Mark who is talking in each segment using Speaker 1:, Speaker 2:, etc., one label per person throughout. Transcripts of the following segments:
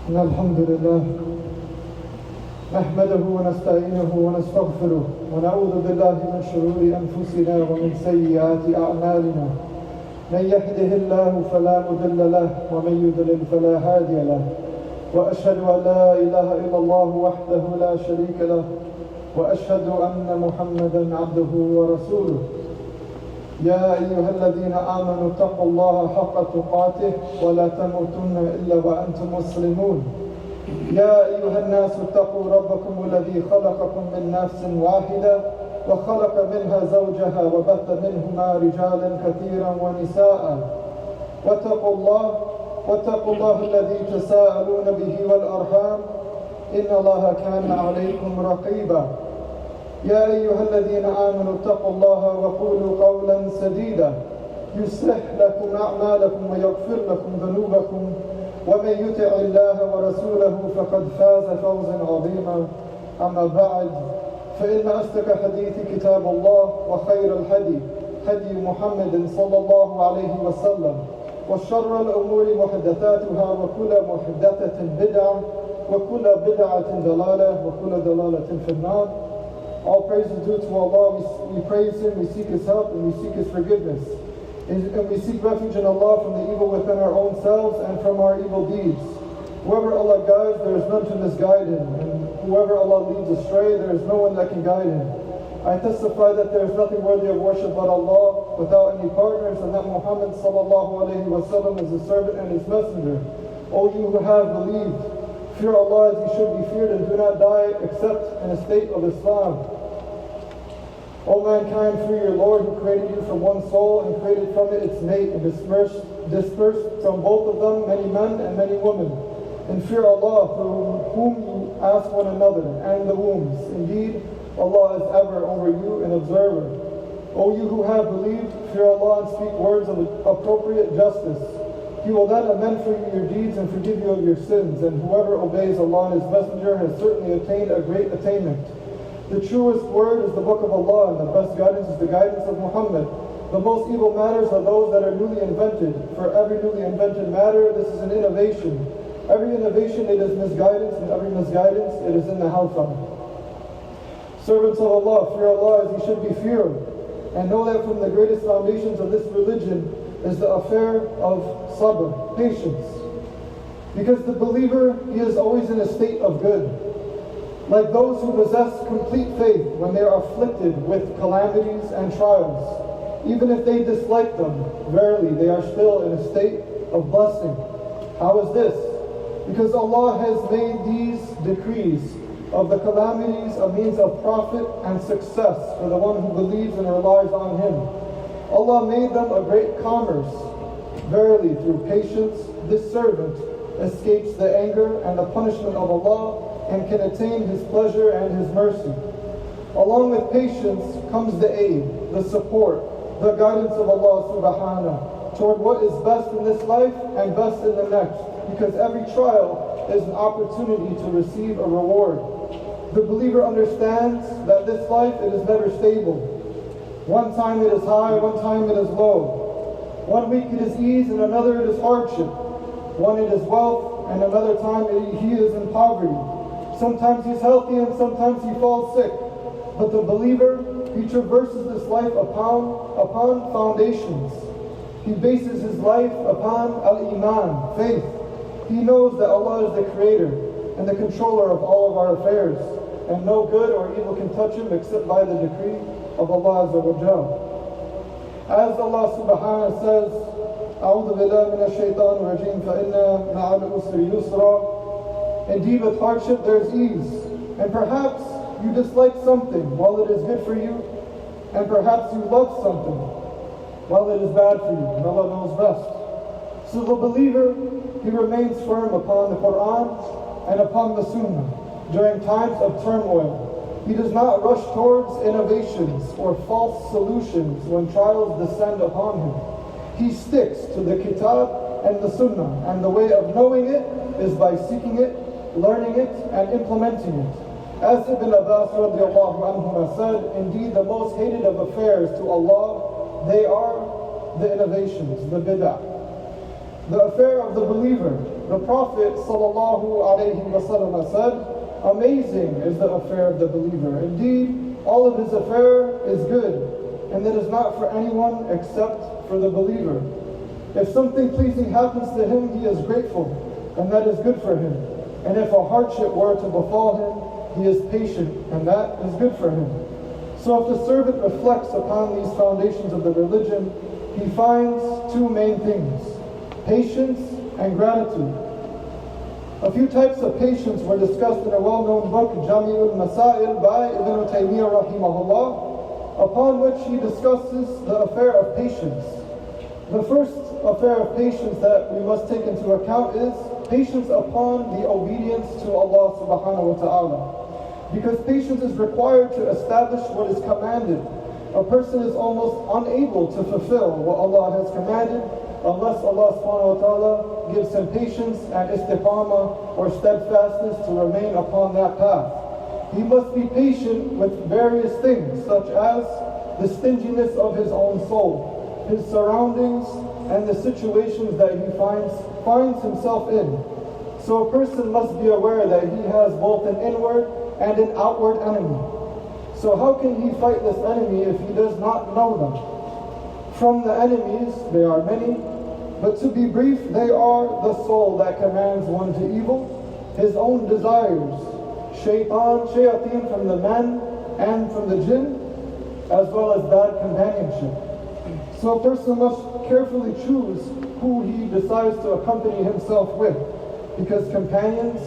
Speaker 1: إن الحمد لله نحمده ونستعينه ونستغفره ونعوذ بالله من شرور أنفسنا ومن سيئات أعمالنا. من يهده الله فلا مضل له ومن يضلل فلا هادي له، وأشهد أن لا إله إلا الله وحده لا شريك له، وأشهد أن محمدا عبده ورسوله. يا أيها الذين آمنوا اتقوا الله حق تقاته ولا تموتن إلا وأنتم مسلمون. يا أيها الناس اتقوا ربكم الذي خلقكم من نفس واحدة وخلق منها زوجها وبث منهما رجالا كثيرا ونساء. واتقوا الله الذي تساءلون به والأرحام إن الله كان عليكم رقيبا. يا أيها الذين آمنوا اتقوا الله وقولوا قولا سديدا يصلح لكم أعمالكم ويغفر لكم ذنوبكم، ومن يطع الله ورسوله فقد فاز فوزا عظيما. أما بعد، فإن أصدق الحديث كتاب الله، وخير الهدي هدي محمد صلى الله عليه وسلم، وشر الأمور محدثاتها، وكل محدثة بدعة، وكل بدعة ضلالة، وكل ضلالة في النار. All praise is due to Allah. We praise Him, we seek His help, and we seek His forgiveness. And we seek refuge in Allah from the evil within our own selves and from our evil deeds. Whoever Allah guides, there is none to misguide him. And whoever Allah leads astray, there is no one that can guide him. I testify that there is nothing worthy of worship but Allah, without any partners, and that Muhammad sallallahu alayhi wa sallam is His servant and His messenger. O you who have believed, fear Allah as you should be feared, and do not die except in a state of Islam. O mankind, fear your Lord, who created you from one soul and created from it its mate, and dispersed from both of them many men and many women. And fear Allah, through whom you ask one another, and the wombs. Indeed, Allah is ever over you an observer. O you who have believed, fear Allah and speak words of appropriate justice. He will then amend for you your deeds and forgive you of your sins, and whoever obeys Allah and His Messenger has certainly attained a great attainment. The truest word is the book of Allah, and the best guidance is the guidance of Muhammad. The most evil matters are those that are newly invented. For every newly invented matter, this is an innovation. Every innovation, it is misguidance, and every misguidance, it is in the hellfire. Servants of Allah, fear Allah as you should be feared, and know that from the greatest foundations of this religion is the affair of Sabr, patience. Because the believer, he is always in a state of good. Like those who possess complete faith when they are afflicted with calamities and trials. Even if they dislike them, verily they are still in a state of blessing. How is this? Because Allah has made these decrees of the calamities a means of profit and success for the one who believes and relies on Him. Allah made them a great commerce. Verily, through patience, this servant escapes the anger and the punishment of Allah, and can attain His pleasure and His mercy. Along with patience comes the aid, the support, the guidance of Allah subhanahu toward what is best in this life and best in the next, because every trial is an opportunity to receive a reward. The believer understands that this life, it is never stable. One time it is high, one time it is low. One week it is ease, and another it is hardship. One it is wealth, and another time he is in poverty. Sometimes he's healthy and sometimes he falls sick. But the believer, he traverses this life upon foundations. He bases his life upon al-Iman, faith. He knows that Allah is the creator and the controller of all of our affairs, and no good or evil can touch him except by the decree of Allah Azza wa Jal. As Allah subhanahu says, أعوذ بالله من الشيطان الرجيم فإن مع العسر يسرا. Indeed, with hardship there is ease. And perhaps you dislike something while it is good for you, and perhaps you love something while it is bad for you, and Allah knows best. So the believer, he remains firm upon the Qur'an and upon the Sunnah during times of turmoil. He does not rush towards innovations or false solutions when trials descend upon him. He sticks to the Kitab and the Sunnah, and the way of knowing it is by seeking it, learning it, and implementing it. As Ibn Abbas radiallahu anhuma said, indeed the most hated of affairs to Allah, they are the innovations, the bid'ah. The affair of the believer. The Prophet ﷺ said, amazing is the affair of the believer. Indeed, all of his affair is good, and it is not for anyone except for the believer. If something pleasing happens to him, he is grateful, and that is good for him. And if a hardship were to befall him, he is patient, and that is good for him. So if the servant reflects upon these foundations of the religion, he finds two main things: patience and gratitude. A few types of patience were discussed in a well-known book, Jami'ul Masail by Ibn Taymiyyah rahimahullah, upon which he discusses the affair of patience. The first affair of patience that we must take into account is patience upon the obedience to Allah subhanahu wa ta'ala. Because patience is required to establish what is commanded. A person is almost unable to fulfill what Allah has commanded unless Allah subhanahu wa ta'ala gives him patience and istiqamah or steadfastness to remain upon that path. He must be patient with various things, such as the stinginess of his own soul, his surroundings, and the situations that he finds himself in. So a person must be aware that he has both an inward and an outward enemy. So how can he fight this enemy if he does not know them? From the enemies, there are many, but to be brief, they are the soul that commands one to evil, his own desires, shayateen from the men and from the jinn, as well as bad companionship. So a person must carefully choose who he decides to accompany himself with, because companions,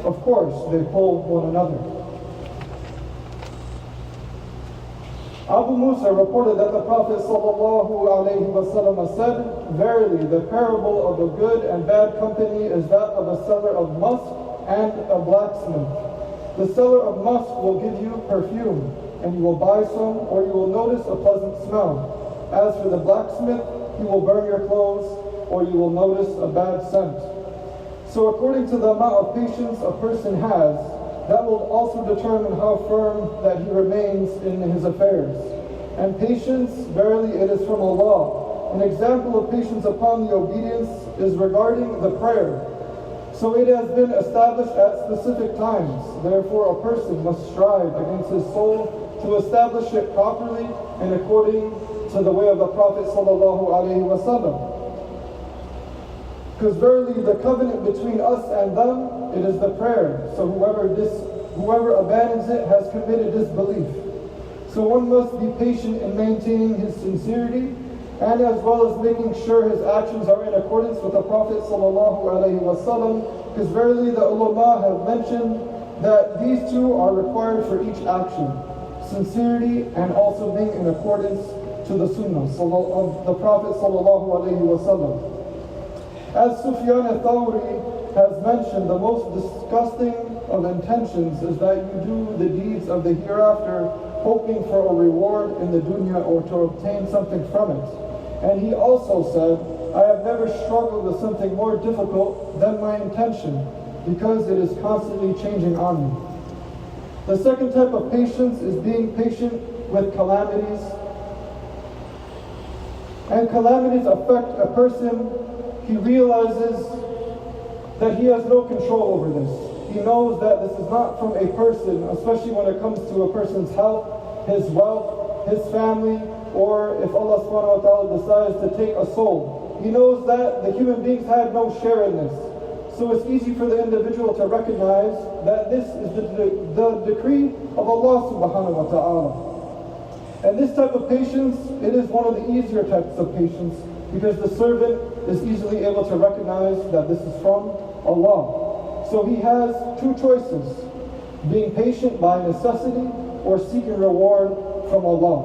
Speaker 1: of course, they pull one another. Abu Musa reported that the Prophet ﷺ said, verily, the parable of a good and bad company is that of a seller of musk and a blacksmith. The seller of musk will give you perfume, and you will buy some, or you will notice a pleasant smell. As for the blacksmith, he will burn your clothes, or you will notice a bad scent. So according to the amount of patience a person has, that will also determine how firm that he remains in his affairs. And patience, verily it is from Allah. An example of patience upon the obedience is regarding the prayer. So it has been established at specific times. Therefore a person must strive against his soul to establish it properly and according to the way of the Prophet ﷺ. Because verily the covenant between us and them, it is the prayer. So whoever abandons it has committed disbelief. So one must be patient in maintaining his sincerity, and as well as making sure his actions are in accordance with the Prophet ﷺ. Because verily the ulama have mentioned that these two are required for each action: sincerity and also being in accordance to the sunnah of the Prophet ﷺ. As Sufyan al-Thawri has mentioned, the most disgusting of intentions is that you do the deeds of the hereafter hoping for a reward in the dunya or to obtain something from it. And he also said, I have never struggled with something more difficult than my intention, because it is constantly changing on me. The second type of patience is being patient with calamities. And calamities affect a person. He realizes that he has no control over this. He knows that this is not from a person, especially when it comes to a person's health, his wealth, his family, or if Allah subhanahu wa ta'ala decides to take a soul. He knows that the human beings had no share in this. So it's easy for the individual to recognize that this is the decree of Allah subhanahu wa ta'ala. And this type of patience, it is one of the easier types of patience, because the servant is easily able to recognize that this is from Allah. So he has two choices: being patient by necessity or seeking reward from Allah.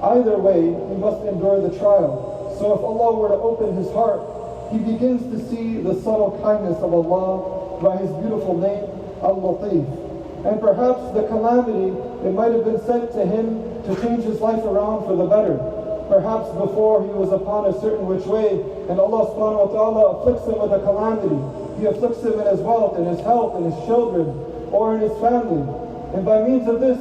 Speaker 1: Either way, he must endure the trial. So if Allah were to open his heart, he begins to see the subtle kindness of Allah by his beautiful name, Al-Latif. And perhaps the calamity, it might have been sent to him to change his life around for the better. Perhaps before he was upon a certain which way, and Allah subhanahu wa ta'ala afflicts him with a calamity. He afflicts him in his wealth, in his health, in his children, or in his family. And by means of this,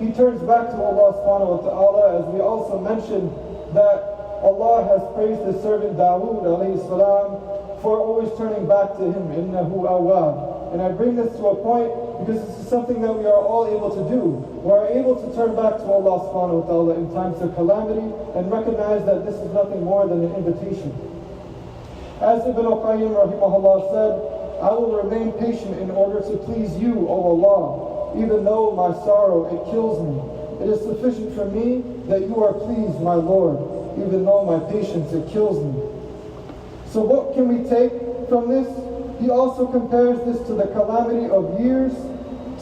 Speaker 1: he turns back to Allah subhanahu wa ta'ala, as we also mentioned that Allah has praised his servant Dawood alayhi salam turning back to Him. إِنَّهُ أَوَّابٌ. And I bring this to a point because this is something that we are all able to do. We are able to turn back to Allah subhanahu wa ta'ala in times of calamity and recognize that this is nothing more than an invitation. As Ibn al-Qayyim rahimahullah said, I will remain patient in order to please you, O Allah, even though my sorrow, it kills me. It is sufficient for me that you are pleased, my Lord, even though my patience, it kills me. So what can we take from this? He also compares this to the calamity of years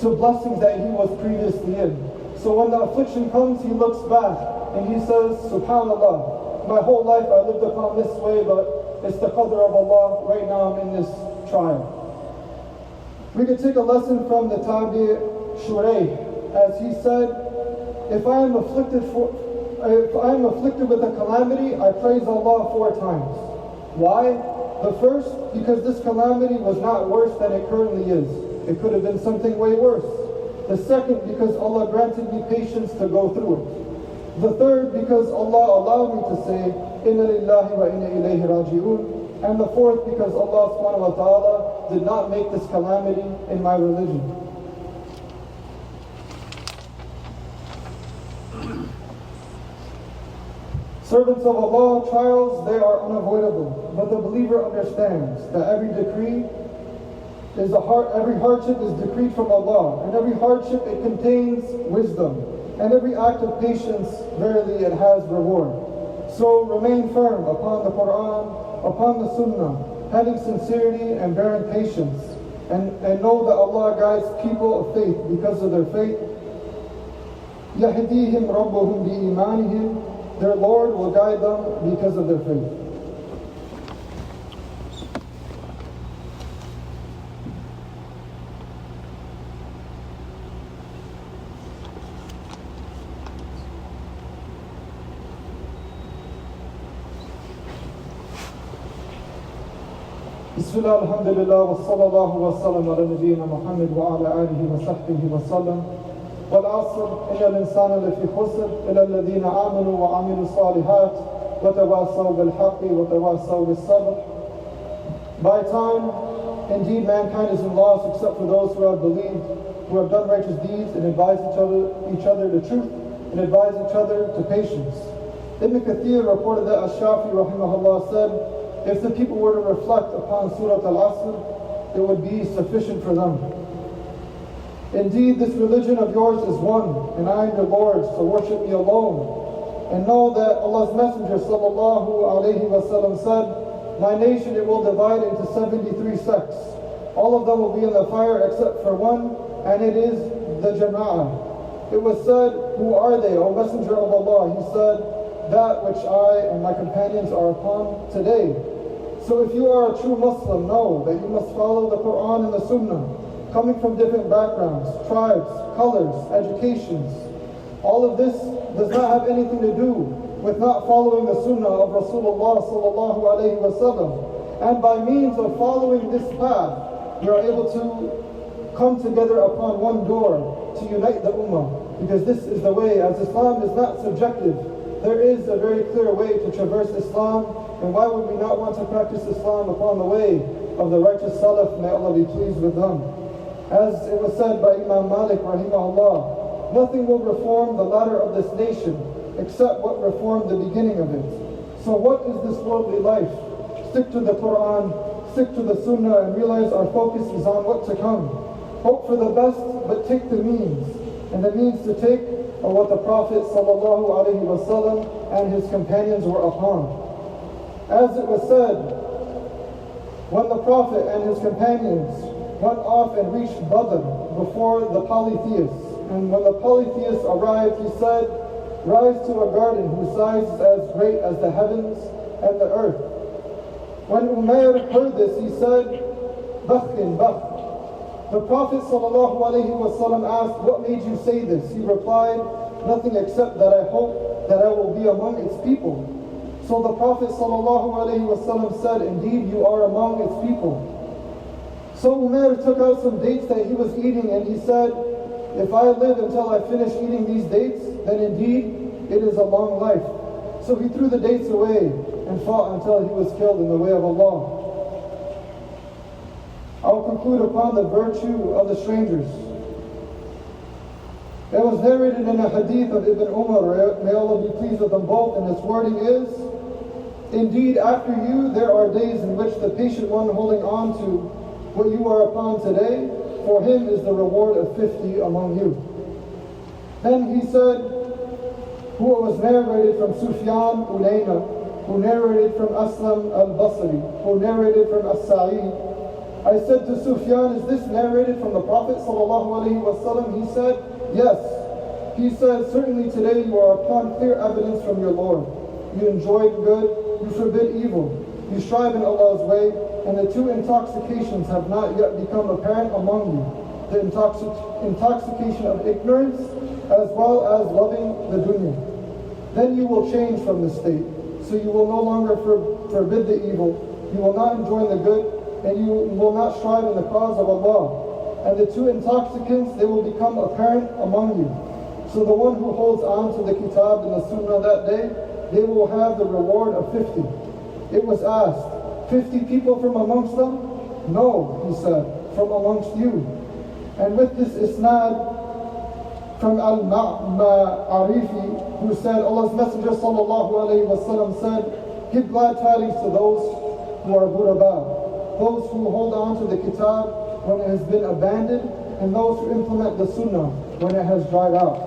Speaker 1: to blessings that he was previously in. So when the affliction comes, he looks back and he says, SubhanAllah, my whole life I lived upon this way, but it's the qadr of Allah, right now I'm in this trial. We could take a lesson from the Tabi Shurayh, as he said, if I am afflicted with a calamity, I praise Allah 4 times. Why? The first, because this calamity was not worse than it currently is. It could have been something way worse. The second, because Allah granted me patience to go through it. The third, because Allah allowed me to say, Inna lillahi wa inna ilayhi raji'un. And the fourth, because Allah subhanahu wa ta'ala did not make this calamity in my religion. Servants of Allah, trials, they are unavoidable, but the believer understands that every hardship is decreed from Allah, and every hardship, it contains wisdom, and every act of patience, verily it has reward. So remain firm upon the Qur'an, upon the Sunnah, having sincerity and bearing patience, and know that Allah guides people of faith because of their faith. يَهْدِيهِمْ رَبُّهُمْ بِإِيمَانِهِمْ. Their Lord will guide them because of their faith. Bismillah, alhamdulillah, wa sallallahu wa sallam ala nabiyyina Muhammad wa ala alihi wa sahbihi wa sallam. والعصر إن الإنسان لفي خسر إلا الذين آمنوا وعملوا الصالحات وتواصوا بالحق وتواصوا بالصبر. By time, indeed mankind is in loss except for those who have believed, who have done righteous deeds and advise each other to truth and advise each other to patience. Ibn Kathir reported that Ash-Shafi rahimahullah said, if the people were to reflect upon Surah Al-Asr, it would be sufficient for them. Indeed, this religion of yours is one, and I am your Lord, so worship me alone. And know that Allah's Messenger sallallahu alayhi wa sallam said, my nation, it will divide into 73 sects. All of them will be in the fire except for one, and it is the Jama'ah. It was said, who are they, O Messenger of Allah? He said, that which I and my companions are upon today. So if you are a true Muslim, know that you must follow the Qur'an and the Sunnah, coming from different backgrounds, tribes, colors, educations. All of this does not have anything to do with not following the Sunnah of Rasulullah sallallahu alayhi wa sallam. And by means of following this path, we are able to come together upon one door to unite the Ummah. Because this is the way, as Islam is not subjective. There is a very clear way to traverse Islam, and why would we not want to practice Islam upon the way of the righteous Salaf, may Allah be pleased with them. As it was said by Imam Malik rahimahullah, nothing will reform the latter of this nation except what reformed the beginning of it. So what is this worldly life? Stick to the Qur'an, stick to the Sunnah, and realize our focus is on what to come. Hope for the best, but take the means. And the means to take are what the Prophet sallallahu alaihi wasallam and his companions were upon. As it was said, when the Prophet and his companions went off and reached Badr before the polytheists, and when the polytheists arrived, he said, rise to a garden whose size is as great as the heavens and the earth. When Umair heard this, he said, Bakhin, Bakh. The Prophet ﷺ asked, what made you say this? He replied, nothing except that I hope that I will be among its people. So the Prophet ﷺ said, indeed you are among its people. So Umair took out some dates that he was eating, and he said, if I live until I finish eating these dates, then indeed it is a long life. So he threw the dates away and fought until he was killed in the way of Allah. conclude upon the virtue of the strangers. It was narrated in a hadith of Ibn Umar, may Allah be pleased with them both, and its wording is, indeed, after you, there are days in which the patient one holding on to what you are upon today, for him is the reward of 50 among you. Then he said, who was narrated from Sufyan Ulayna, who narrated from Aslam al-Basri, who narrated from As-Sa'id. I said to Sufyan, is this narrated from the Prophet sallallahu alaihi wasallam? He said, yes. He said, certainly today you are upon clear evidence from your Lord. You enjoy good, you forbid evil, you strive in Allah's way, and the two intoxications have not yet become apparent among you. The intoxication of ignorance, as well as loving the dunya. Then you will change from this state. So you will no longer forbid the evil, you will not enjoy the good, and you will not strive in the cause of Allah. And the two intoxicants, they will become apparent among you. So the one who holds on to the kitab and the sunnah that day, they will have the reward of 50. It was asked, 50 people from amongst them? No, he said, from amongst you. And with this isnad from Al-Ma'arifi, who said, Allah's Messenger sallallahu alayhi wa sallam said, give glad tidings to those who are ghuraba, those who hold on to the kitab when it has been abandoned, and those who implement the sunnah when it has dried out.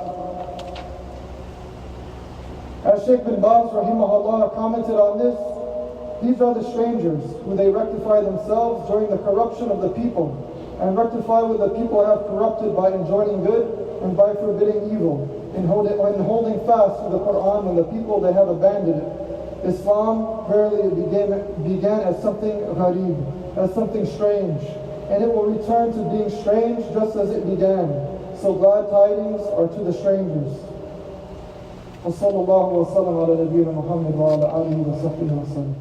Speaker 1: As Shaykh bin Baz rahimahullah commented on this, these are the strangers who they rectify themselves during the corruption of the people, and rectify what the people have corrupted by enjoining good and by forbidding evil, and holding fast to the Qur'an when the people they have abandoned it. Islam verily began as something gharib, as something strange, and it will return to being strange just as it began. So glad tidings are to the strangers. وصلى الله وسلم على نبينا محمد وعلى آله وصحبه وسلم.